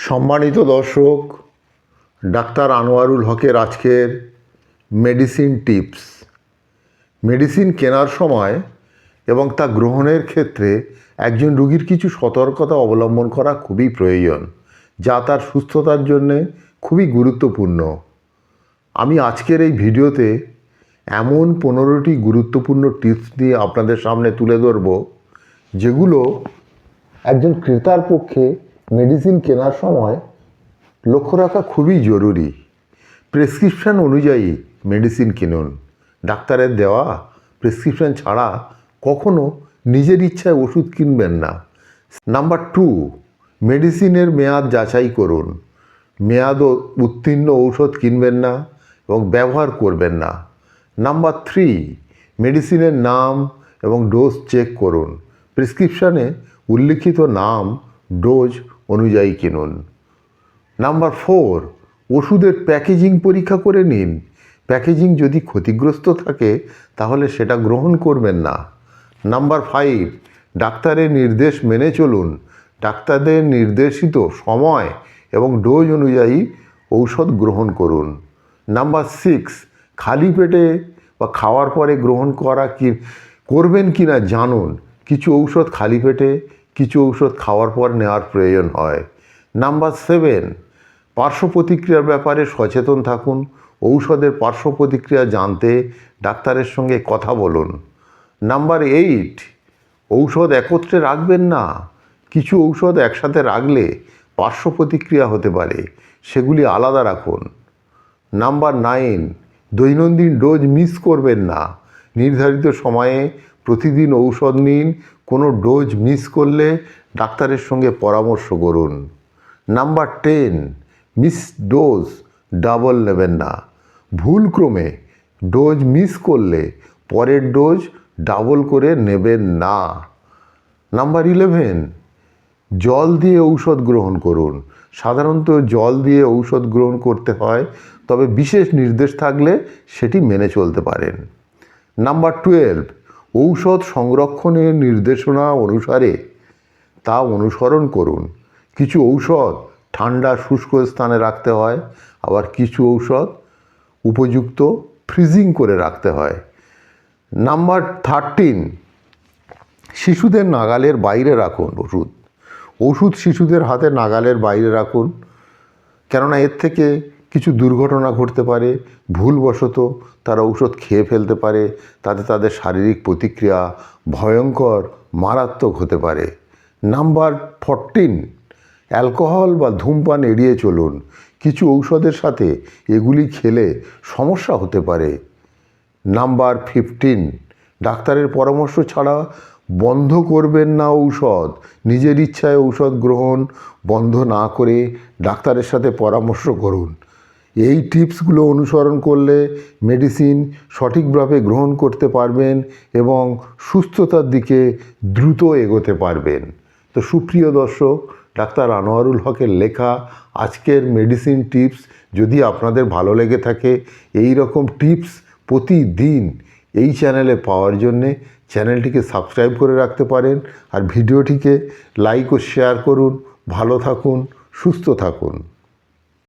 সম্মানিত দর্শক, ডাক্তার আনোয়ারুল হকের আজকের মেডিসিন টিপস। মেডিসিন কেনার সময় এবং তা গ্রহণের ক্ষেত্রে একজন রোগীর কিছু সতর্কতা অবলম্বন করা খুবই প্রয়োজন, যা তার সুস্থতার জন্যে খুবই গুরুত্বপূর্ণ। আমি আজকের এই ভিডিওতে এমন 15টি গুরুত্বপূর্ণ টিপস নিয়ে আপনাদের সামনে তুলে ধরব, যেগুলো একজন ক্রেতার পক্ষে মেডিসিন কেনার সময় লক্ষ্য রাখা খুবই জরুরি। প্রেসক্রিপশান অনুযায়ী মেডিসিন কিনুন। ডাক্তারের দেওয়া প্রেসক্রিপশান ছাড়া কখনো নিজের ইচ্ছায় ওষুধ কিনবেন না। নাম্বার 2, মেডিসিনের মেয়াদ যাচাই করুন। মেয়াদ উত্তীর্ণ ঔষধ কিনবেন না এবং ব্যবহার করবেন না। নাম্বার 3, মেডিসিনের নাম এবং ডোজ চেক করুন। প্রেসক্রিপশানে উল্লিখিত নাম, ডোজ অনুযায়ী কিনুন। নাম্বার 4, ওষুধের প্যাকেজিং পরীক্ষা করে নিন। প্যাকেজিং যদি ক্ষতিগ্রস্ত থাকে তাহলে সেটা গ্রহণ করবেন না। নাম্বার 5, ডাক্তারের নির্দেশ মেনে চলুন। ডাক্তারদের নির্দেশিত সময় এবং ডোজ অনুযায়ী ঔষধ গ্রহণ করুন। নাম্বার 6, খালি পেটে বা খাওয়ার পরে গ্রহণ করবেন কি না জানুন। কিছু ঔষধ খালি পেটে, কিছু ঔষধ খাওয়ার পর নেওয়ার প্রয়োজন হয়। নাম্বার 7, পার্শ্ব প্রতিক্রিয়ার ব্যাপারে সচেতন থাকুন। ঔষধের পার্শ্ব প্রতিক্রিয়া জানতে ডাক্তারের সঙ্গে কথা বলুন। নাম্বার 8, ঔষধ একত্রে রাখবেন না। কিছু ঔষধ একসাথে রাখলে পার্শ্ব প্রতিক্রিয়া হতে পারে, সেগুলি আলাদা রাখুন। নাম্বার 9, দৈনন্দিন ডোজ মিস করবেন না। নির্ধারিত সময়ে প্রতিদিন ঔষধ নিন। কোনো ডোজ মিস করলে ডাক্তারের সঙ্গে পরামর্শ করুন। নাম্বার 10, মিস ডোজ ডাবল নেবেন না। ভুলক্রমে ডোজ মিস করলে পরের ডোজ ডাবল করে নেবেন না। নাম্বার 11, জল দিয়ে ঔষধ গ্রহণ করুন। সাধারণত জল দিয়ে ঔষধ গ্রহণ করতে হয়, তবে বিশেষ নির্দেশ থাকলে সেটি মেনে চলতে পারেন। নাম্বার 12, ঔষধ সংরক্ষণের নির্দেশনা অনুসারে তা অনুসরণ করুন। কিছু ঔষধ ঠান্ডা শুষ্ক স্থানে রাখতে হয়, আবার কিছু ঔষধ উপযুক্ত ফ্রিজিং করে রাখতে হয়। নাম্বার 13, শিশুদের নাগালের বাইরে রাখুন ওষুধ শিশুদের হাতে নাগালের বাইরে রাখুন, কেননা এর থেকে কিছু দুর্ঘটনা ঘটতে পারে। ভুলবশত তারা ঔষধ খেয়ে ফেলতে পারে, তাতে তাদের শারীরিক প্রতিক্রিয়া ভয়ঙ্কর মারাত্মক হতে পারে। নাম্বার 14, অ্যালকোহল বা ধূমপান এড়িয়ে চলুন। কিছু ঔষধের সাথে এগুলি খেলে সমস্যা হতে পারে। নাম্বার 15, ডাক্তারের পরামর্শ ছাড়া বন্ধ করবেন না ঔষধ। নিজের ইচ্ছায় ঔষধ গ্রহণ বন্ধ না করে ডাক্তারের সাথে পরামর্শ করুন। এই টিপসগুলো অনুসরণ করলে মেডিসিন সঠিকভাবে গ্রহণ করতে পারবেন এবং সুস্থতার দিকে দ্রুত এগোতে পারবেন। তো সুপ্রিয় দর্শক, ডাক্তার আনোয়ারুল হকের লেখা আজকের মেডিসিন টিপস যদি আপনাদের ভালো লেগে থাকে, এই রকম টিপস প্রতিদিন এই চ্যানেলে পাওয়ার জন্যে চ্যানেলটিকে সাবস্ক্রাইব করে রাখতে পারেন। আর ভিডিওটিকে লাইক ও শেয়ার করুন। ভালো থাকুন, সুস্থ থাকুন।